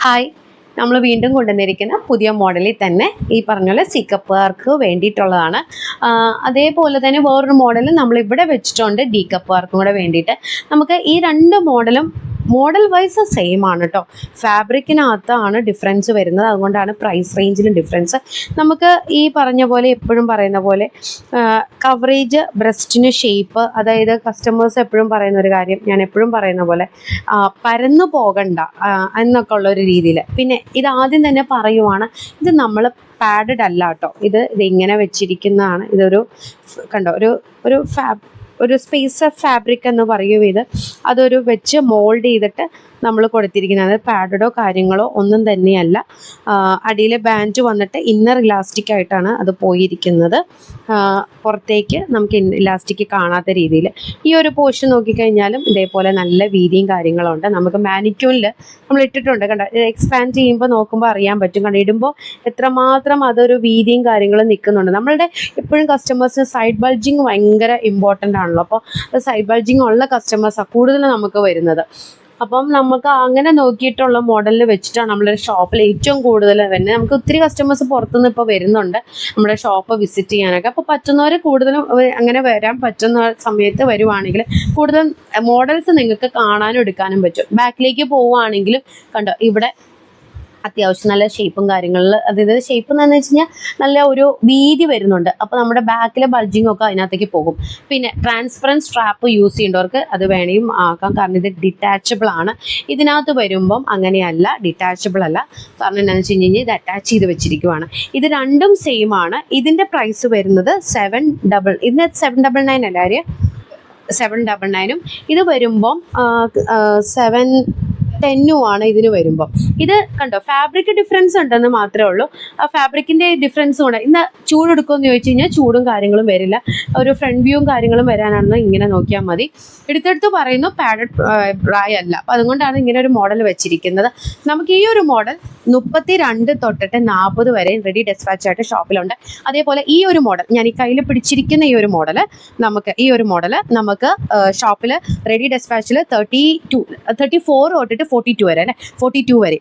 Hi, നമ്മൾ വീണ്ടും കൊണ്ടുവന്നിരിക്കുന്ന പുതിയ മോഡലിൽ തന്നെ ഈ പറഞ്ഞ പോലെ സിക്കപ്പുകാർക്ക് വേണ്ടിയിട്ടുള്ളതാണ്. അതേപോലെ തന്നെ വേറൊരു മോഡൽ നമ്മളിവിടെ വെച്ചിട്ടുണ്ട് ഡി കപ്പുകാർക്കും കൂടെ വേണ്ടിയിട്ട്. നമുക്ക് ഈ രണ്ട് മോഡൽ വൈസ് സെയിം ആണ് കേട്ടോ. ഫാബ്രിക്കിനകത്താണ് ഡിഫറൻസ് വരുന്നത്, അതുകൊണ്ടാണ് പ്രൈസ് റേഞ്ചിലും ഡിഫറൻസ്. നമുക്ക് ഈ പറഞ്ഞ പോലെ എപ്പോഴും പറയുന്ന പോലെ കവറേജ്, ബ്രസ്റ്റിന് ഷേപ്പ്, അതായത് കസ്റ്റമേഴ്സ് എപ്പോഴും പറയുന്ന ഒരു കാര്യം, ഞാൻ എപ്പോഴും പറയുന്ന പോലെ പരന്നു പോകണ്ട എന്നൊക്കെ ഉള്ളൊരു രീതിയിൽ. പിന്നെ ഇത് ആദ്യം തന്നെ പറയുവാണ്, ഇത് നമ്മൾ പാഡഡ് അല്ല കേട്ടോ. ഇത് ഇങ്ങനെ വെച്ചിരിക്കുന്നതാണ്. ഇതൊരു കണ്ടോ, ഒരു സ്പേസ് ഓഫ് ഫാബ്രിക് എന്ന് പറയും ഇത്. അതൊരു വെച്ച് മോൾഡ് ചെയ്തിട്ട് നമ്മൾ കൊടുത്തിരിക്കുന്നത് പാഡഡോ കാര്യങ്ങളോ ഒന്നും തന്നെയല്ല. അടിയിൽ ബാൻഡ് വന്നിട്ട് ഇന്നർ ഇലാസ്റ്റിക് ആയിട്ടാണ് അത് പോയിരിക്കുന്നത്. പുറത്തേക്ക് നമുക്ക് ഇലാസ്റ്റിക് കാണാത്ത രീതിയിൽ. ഈ ഒരു പോർഷൻ നോക്കിക്കഴിഞ്ഞാലും ഇതേപോലെ നല്ല വീതിയും കാര്യങ്ങളുണ്ട്. നമുക്ക് മാനിക്യൂണിൽ നമ്മൾ ഇട്ടിട്ടുണ്ട്, കണ്ട എക്സ്പാൻഡ് ചെയ്യുമ്പോൾ നോക്കുമ്പോൾ അറിയാൻ പറ്റും. കണ്ട ഇടുമ്പോൾ എത്രമാത്രം അതൊരു വീതിയും കാര്യങ്ങളും നിൽക്കുന്നുണ്ട്. നമ്മളുടെ എപ്പോഴും കസ്റ്റമേഴ്സിന് സൈഡ് ബൾജിങ് ഭയങ്കര ഇമ്പോർട്ടൻ്റ് ആണല്ലോ. അപ്പോൾ സൈഡ് ബൾജിങ് ഉള്ള കസ്റ്റമേഴ്സാണ് കൂടുതൽ നമുക്ക് വരുന്നത്. അപ്പം നമുക്ക് അങ്ങനെ നോക്കിയിട്ടുള്ള മോഡലിൽ വെച്ചിട്ടാണ് നമ്മുടെ ഷോപ്പിൽ ഏറ്റവും കൂടുതൽ വരുന്നത്. നമുക്ക് ഒത്തിരി കസ്റ്റമേഴ്സ് പുറത്തുനിന്ന് ഇപ്പോൾ വരുന്നുണ്ട് നമ്മുടെ ഷോപ്പ് വിസിറ്റ് ചെയ്യാനൊക്കെ. അപ്പോൾ പറ്റുന്നവർ കൂടുതലും അങ്ങനെ വരാൻ പറ്റുന്ന സമയത്ത് വരുവാണെങ്കിൽ കൂടുതൽ മോഡൽസ് നിങ്ങൾക്ക് കാണാനും എടുക്കാനും പറ്റും. ബാക്കിലേക്ക് പോവുകയാണെങ്കിലും കണ്ടോ, ഇവിടെ അത്യാവശ്യം നല്ല ഷേപ്പും കാര്യങ്ങളിൽ, അതായത് ഷേപ്പ് എന്ന് വെച്ച് കഴിഞ്ഞാൽ നല്ല ഒരു വീതി വരുന്നുണ്ട്. അപ്പോൾ നമ്മുടെ ബാക്കിലെ ബൾജിങ് ഒക്കെ അതിനകത്തേക്ക് പോകും. പിന്നെ ട്രാൻസ്പെറൻറ്റ് സ്ട്രാപ്പ് യൂസ് ചെയ്യേണ്ടവർക്ക് അത് വേണമെങ്കിൽ ആക്കാം, കാരണം ഇത് ഡിറ്റാച്ചബിൾ ആണ്. ഇതിനകത്ത് വരുമ്പം അങ്ങനെയല്ല, ഡിറ്റാച്ചബിൾ അല്ല. കാരണം എന്താണെന്ന് വെച്ച് കഴിഞ്ഞാൽ ഇത് അറ്റാച്ച് ചെയ്ത് വെച്ചിരിക്കുവാണ്. ഇത് രണ്ടും സെയിം ആണ്. ഇതിൻ്റെ പ്രൈസ് വരുന്നത് ഇതിന് 799 അല്ല, 799. ഇത് വരുമ്പം 710 ആണ് ഇതിന് വരുമ്പോൾ. ഇത് കണ്ടോ, ഫാബ്രിക് ഡിഫറൻസ് ഉണ്ടെന്ന് മാത്രമേ ഉള്ളൂ. ആ ഫാബ്രിക്കിൻ്റെ ഡിഫറൻസും ഉണ്ട്. ഇന്ന് ചൂടെടുക്കുമെന്ന് ചോദിച്ചു കഴിഞ്ഞാൽ ചൂടും കാര്യങ്ങളും വരില്ല. ഒരു ഫ്രണ്ട് വ്യൂവും കാര്യങ്ങളും വരാനാണെന്ന് ഇങ്ങനെ നോക്കിയാൽ മതി. എടുത്തെടുത്ത് പറയുന്നു പാഡഡ് ബ്രായ് അല്ല. അപ്പോൾ അതുകൊണ്ടാണ് ഇങ്ങനെ ഒരു മോഡൽ വെച്ചിരിക്കുന്നത്. നമുക്ക് ഈ ഒരു മോഡൽ 32 തൊട്ടിട്ട് 40 വരെ റെഡി ഡെസ്പാച്ച് ആയിട്ട് ഷോപ്പിലുണ്ട്. അതേപോലെ ഈ ഒരു മോഡൽ, ഞാൻ ഈ കയ്യിൽ പിടിച്ചിരിക്കുന്ന ഈ ഒരു മോഡൽ നമുക്ക് ഷോപ്പിൽ റെഡി ഡെസ്പാച്ചിൽ 34 തൊട്ടിട്ട് 42 വരെ അല്ലേ, 42 വരെ.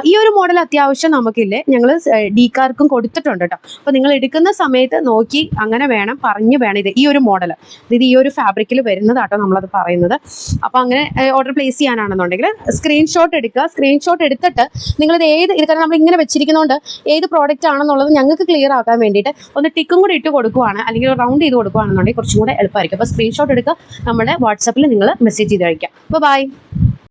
ഈ ഒരു മോഡൽ അത്യാവശ്യം നമുക്കില്ലേ, ഞങ്ങൾ ഡീക്കാർക്കും കൊടുത്തിട്ടുണ്ട് കേട്ടോ. അപ്പോൾ നിങ്ങൾ എടുക്കുന്ന സമയത്ത് നോക്കി അങ്ങനെ വേണം, പറഞ്ഞു വേണം. ഈ ഒരു മോഡൽ, ഇത് ഈ ഒരു ഫാബ്രിക്കിൽ വരുന്നതാട്ടോ നമ്മളത് പറയുന്നത്. അപ്പോൾ അങ്ങനെ ഓർഡർ പ്ലേസ് ചെയ്യാനാണെന്നുണ്ടെങ്കിൽ സ്ക്രീൻഷോട്ട് എടുക്കുക. സ്ക്രീൻഷോട്ട് എടുത്തിട്ട് നിങ്ങളിത് കാരണം നമ്മൾ ഇങ്ങനെ വെച്ചിരിക്കുന്നതുകൊണ്ട് ഏത് പ്രോഡക്റ്റ് ആണെന്നുള്ളത് ഞങ്ങൾക്ക് ക്ലിയർ ആക്കാൻ വേണ്ടിയിട്ട് ഒന്ന് ടിക്കും കൂടി ഇട്ട് കൊടുക്കുവാണ്, അല്ലെങ്കിൽ റൗണ്ട് ചെയ്ത് കൊടുക്കുകയാണെന്നുണ്ടെങ്കിൽ കുറച്ചും കൂടെ എളുപ്പമായിരിക്കും. അപ്പോൾ സ്ക്രീൻഷോട്ട് എടുക്കുക, നമ്മുടെ വാട്സാപ്പിൽ നിങ്ങൾ മെസ്സേജ് ചെയ്ത് കഴിക്കാം. അപ്പോൾ ബൈ.